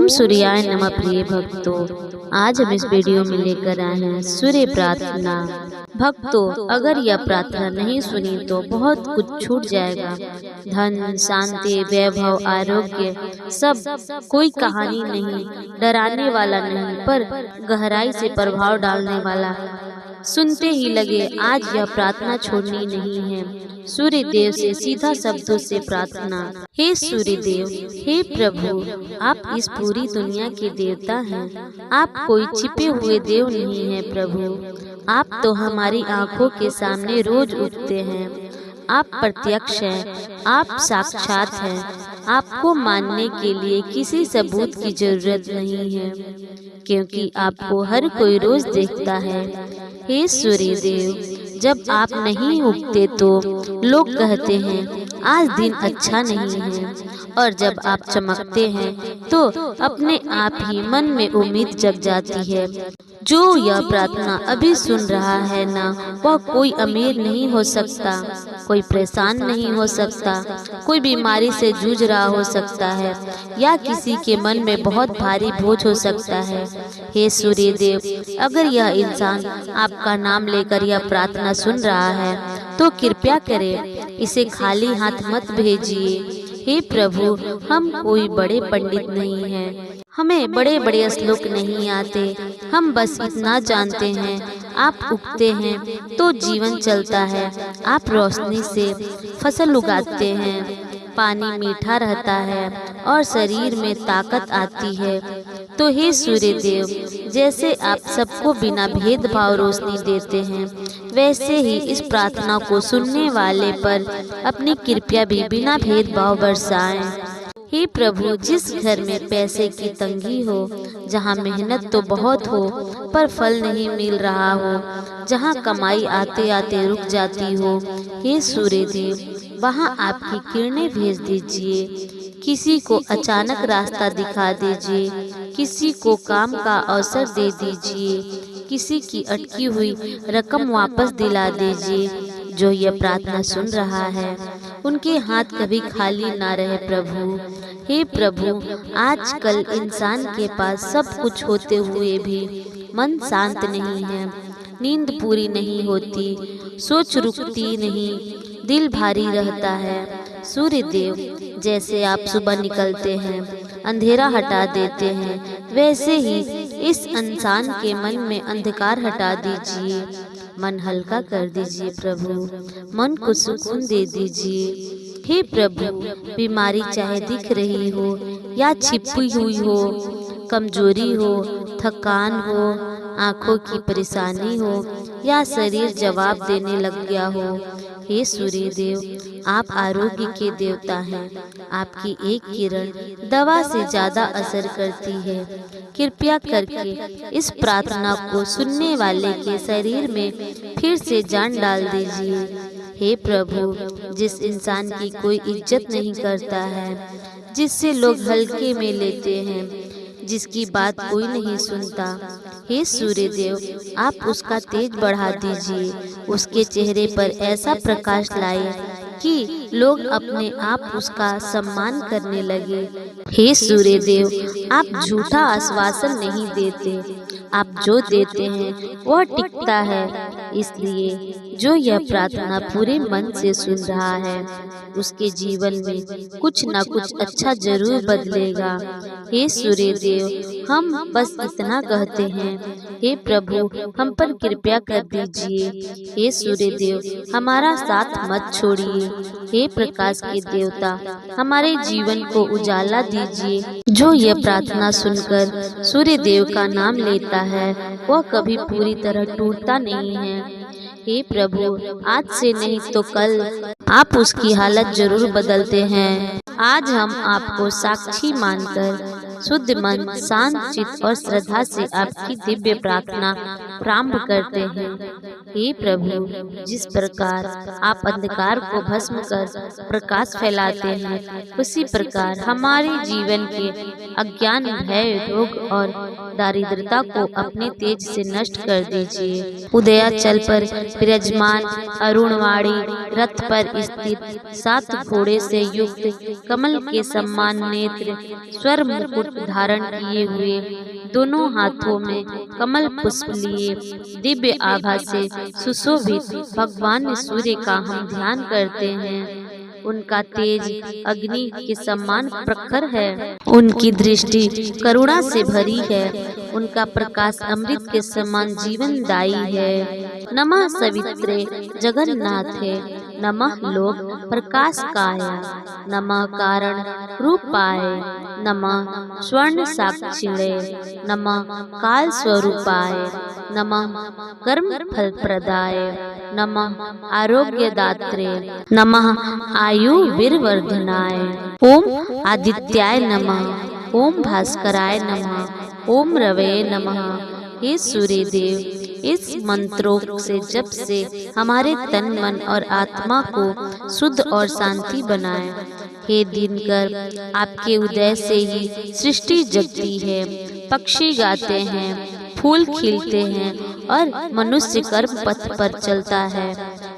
ओम सूर्याय नमः। प्रिय भक्तों, आज हम इस वीडियो में लेकर आए हैं सूर्य प्रार्थना। भक्तों, अगर यह प्रार्थना नहीं सुनी तो बहुत कुछ छूट जाएगा। धन, शांति, वैभव, आरोग्य सब कोई कहानी नहीं, डराने वाला नहीं, पर गहराई से प्रभाव डालने वाला। सुनते ही लगे आज यह प्रार्थना छोड़नी नहीं है। सूर्य देव से सीधा शब्दों से प्रार्थना। हे सूर्य देव, हे प्रभु, आप इस पूरी दुनिया के देवता हैं। आप कोई छिपे हुए देव नहीं हैं प्रभु। आप तो हमारी आंखों के सामने रोज उगते हैं। आप प्रत्यक्ष हैं, आप साक्षात हैं। आपको मानने के लिए किसी सबूत की जरूरत नहीं है, क्योंकि आपको हर कोई रोज देखता है। हे सूर्य देव, जब आप नहीं उगते तो लोग कहते हैं आज दिन अच्छा नहीं है, और जब आप चमकते हैं तो अपने आप ही मन में उम्मीद जग जाती है। जो यह प्रार्थना अभी सुन रहा है ना, वह कोई अमीर नहीं हो सकता, कोई परेशान नहीं हो सकता, कोई बीमारी से जूझ रहा हो सकता है, या किसी के मन में बहुत भारी बोझ हो सकता है। हे सूर्य देव, अगर यह इंसान आपका नाम लेकर यह प्रार्थना सुन रहा है तो कृपया करें इसे खाली हाथ मत भेजिए। हे प्रभु, हम कोई बड़े पंडित नहीं हैं, हमें बड़े बड़े श्लोक नहीं आते। हम बस इतना जानते हैं, आप उगते हैं तो जीवन चलता है, आप रोशनी से फसल उगाते हैं, पानी मीठा रहता है और शरीर में ताकत आती है। तो हे सूर्य देव, जैसे आप सबको बिना भेदभाव रोशनी देते हैं, वैसे ही इस प्रार्थना को सुनने वाले पर अपनी कृपा भी बिना भेदभाव बरसाएं। हे प्रभु, जिस घर में पैसे की तंगी हो, जहाँ मेहनत तो बहुत हो पर फल नहीं मिल रहा हो, जहाँ कमाई आते आते रुक जाती हो, हे सूर्य देव, वहाँ आपकी किरणें भेज दीजिए। किसी को अचानक रास्ता दिखा दीजिए, किसी को काम का अवसर दे दीजिए, किसी की अटकी हुई रकम वापस दिला दीजिए। जो यह प्रार्थना सुन रहा है उनके हाथ कभी खाली ना रहे प्रभु। हे प्रभु, आजकल इंसान के पास सब कुछ होते हुए भी मन शांत नहीं है, नींद पूरी नहीं होती, सोच रुकती नहीं, दिल भारी रहता है। सूर्य देव, जैसे आप सुबह निकलते हैं, अंधेरा हटा देते हैं, वैसे ही इस इंसान के मन में अंधकार हटा दीजिए। मन हल्का कर दीजिए प्रभु, मन को सुकून दे दीजिए। हे प्रभु, बीमारी चाहे दिख रही हो या छिपी हुई हो, कमजोरी हो, थकान हो, आंखों की परेशानी हो या शरीर जवाब देने लग गया हो, हे सूर्य देव, आप आरोग्य के देवता हैं। आपकी एक किरण दवा से ज्यादा असर करती है। कृपया करके इस प्रार्थना को सुनने वाले के शरीर में फिर से जान डाल दीजिए। हे प्रभु, जिस इंसान की कोई इज्जत नहीं करता है, जिससे लोग हल्के में लेते हैं, जिसकी बात कोई नहीं सुनता, हे सूर्य देव, आप उसका तेज बढ़ा दीजिए। उसके चेहरे पर ऐसा प्रकाश लाए कि लोग अपने आप उसका सम्मान करने लगे। हे सूर्य देव, आप झूठा आश्वासन नहीं देते, आप जो देते हैं वह टिकता है। इसलिए जो यह प्रार्थना पूरे मन से सुन रहा है, उसके जीवन में कुछ न कुछ अच्छा जरूर बदलेगा। हे सूर्य देव, हम बस इतना कहते हैं, हे प्रभु, हम पर कृपया कर दीजिए। हे सूर्य देव, हमारा साथ मत छोड़िए। हे प्रकाश के देवता, हमारे जीवन को उजाला दीजिए। जो यह प्रार्थना सुनकर सूर्य देव का नाम लेता है, वह कभी पूरी तरह टूटता नहीं है। हे प्रभु, आज से नहीं तो कल आप उसकी हालत जरूर बदलते हैं। आज हम आपको साक्षी मानकर शुद्ध मन, शांत चित्त और श्रद्धा से आपकी दिव्य प्रार्थना प्रारंभ करते हैं। हे प्रभु, जिस प्रकार आप अंधकार को भस्म कर प्रकाश फैलाते हैं, उसी प्रकार हमारे जीवन के अज्ञान, भय, रोग और दारिद्रता को अपने तेज से नष्ट कर दीजिए। उदयाचल पर विराजमान अरुणवाणी रथ पर स्थित 7 घोड़े से युक्त कमल के समान नेत्र, स्वर मुकुट धारण किए हुए, दोनों हाथों में कमल पुष्प लिए, दिव्य आभा से सुशोभित भगवान सूर्य का हम ध्यान करते हैं। उनका तेज अग्नि के समान प्रखर है, उनकी दृष्टि करुणा से भरी है, उनका प्रकाश अमृत के समान जीवनदायी है। नमः सवित्रे जगन्नाथे, नमः लोक प्रकाशकाय, नमः कारण रूपाय, नमः स्वर्ण साक्षिणे, नमः काल स्वरूपाय, नमः कर्म फल प्रदाय, नमः आरोग्यदात्रे, नमः आयु वीरवर्धनाय, ओम आदित्याय नमः, ओम भास्कराय नमः, ओम रवे नमः। हे सूर्य देव, इस मंत्रों से जप से हमारे तन, मन और आत्मा को शुद्ध और शांति बनाए। हे दिनकर, आपके उदय से ही सृष्टि जगती है, पक्षी गाते हैं, फूल खिलते हैं और मनुष्य कर्म पथ पर चलता है।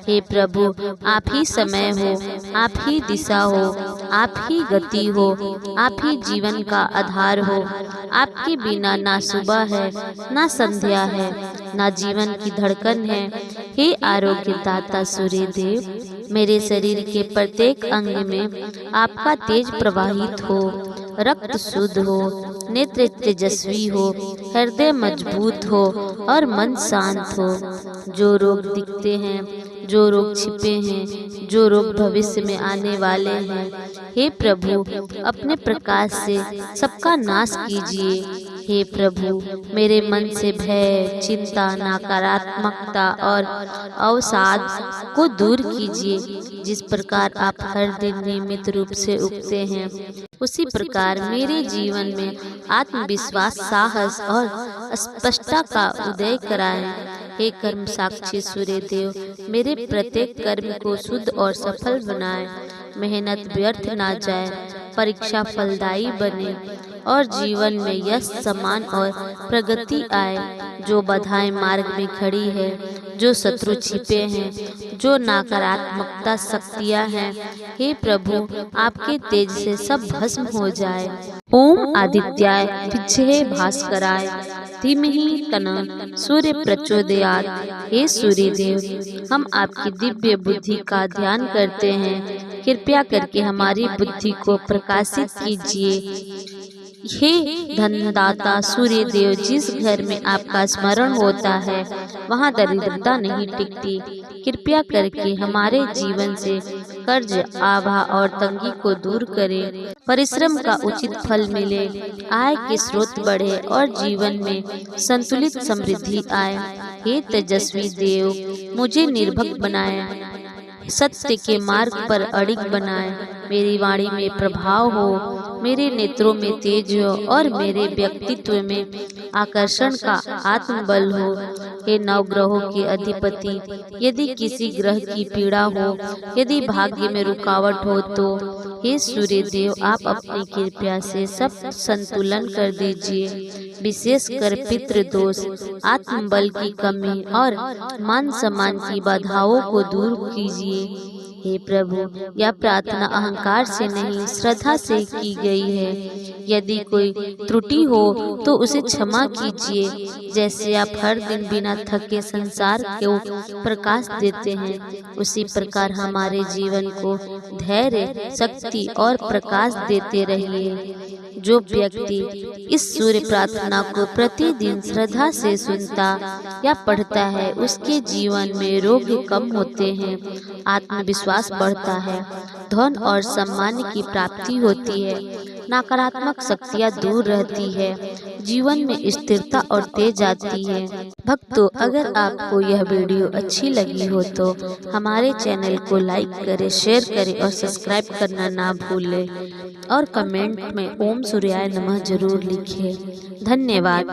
हे प्रभु, आप ही समय हो, आप ही दिशा हो, आप ही गति हो, आप ही जीवन का आधार हो। आपके बिना ना सुबह है, ना संध्या है, ना जीवन की धड़कन है। हे आरोग्यदाता सूर्य देव, मेरे शरीर के प्रत्येक अंग में आपका तेज प्रवाहित हो, रक्त शुद्ध हो, नेत्र तेजस्वी हो, हृदय मजबूत हो और मन शांत हो। जो रोग दिखते हैं, जो रोग छिपे हैं, जो रोग भविष्य में आने वाले हैं, हे प्रभु, अपने प्रकाश से सबका नाश कीजिए। हे प्रभु, मेरे मन से भय, चिंता, नकारात्मकता और अवसाद को दूर कीजिए। जिस प्रकार आप हर दिन नियमित रूप से उगते हैं, उसी प्रकार मेरे जीवन में आत्मविश्वास, साहस और स्पष्टता का उदय कराएं। हे कर्म साक्षी सूर्य देव, मेरे प्रत्येक कर्म को शुद्ध और सफल बनाएं। मेहनत व्यर्थ ना जाए, परीक्षा फलदायी बने और जीवन में यश, सम्मान और प्रगति आए। जो बाधाएं मार्ग में खड़ी है, जो शत्रु छिपे हैं, जो नकारात्मकता शक्तियां हैं, हे प्रभु, आपके तेज से सब भस्म हो जाए। ओम आदित्याय विद्महे भास्कराय धीमहि तन्नः सूर्य प्रचोदयात्। हे सूर्य देव, हम आपकी दिव्य बुद्धि का ध्यान करते हैं, कृपया करके हमारी बुद्धि को प्रकाशित कीजिए। हे धनदाता सूर्य देव, जिस घर में आपका स्मरण होता है, वहाँ दरिद्रता नहीं टिकती। कृपया करके हमारे जीवन से कर्ज, आभा और तंगी को दूर करें, परिश्रम का उचित फल मिले, आय के स्रोत बढ़े और जीवन में संतुलित समृद्धि आए। हे तेजस्वी देव, मुझे निर्भक बनाए, सत्य के मार्ग पर अडिग बनाए। मेरी वाणी में प्रभाव हो, मेरे नेत्रों में तेज हो और मेरे व्यक्तित्व में आकर्षण का आत्मबल हो। हे नवग्रहों के अधिपति, यदि किसी ग्रह की पीड़ा हो, यदि भाग्य में रुकावट हो, तो हे सूर्य देव, आप अपनी कृपा से सब संतुलन कर दीजिए। विशेषकर पितृ दोष, आत्मबल की कमी और मान सम्मान की बाधाओं को दूर कीजिए। हे प्रभु, यह प्रार्थना अहंकार से नहीं, श्रद्धा से की गई है। यदि कोई त्रुटि हो तो उसे क्षमा कीजिए। जैसे आप हर दिन बिना थके संसार को प्रकाश देते हैं, उसी प्रकार हमारे जीवन को धैर्य, शक्ति और प्रकाश देते रहिए। जो व्यक्ति इस सूर्य प्रार्थना को प्रतिदिन श्रद्धा से सुनता या पढ़ता है, उसके जीवन में रोग कम होते हैं, आत्मविश्वास बढ़ता है, धन और सम्मान की प्राप्ति होती है, नकारात्मक शक्तियाँ दूर रहती है, जीवन में स्थिरता और तेज आती है। भक्तों, अगर आपको यह वीडियो अच्छी लगी हो तो हमारे चैनल को लाइक करें, शेयर करें और सब्सक्राइब करना ना भूलें और कमेंट में ओम सूर्याय नमः जरूर लिखें। धन्यवाद।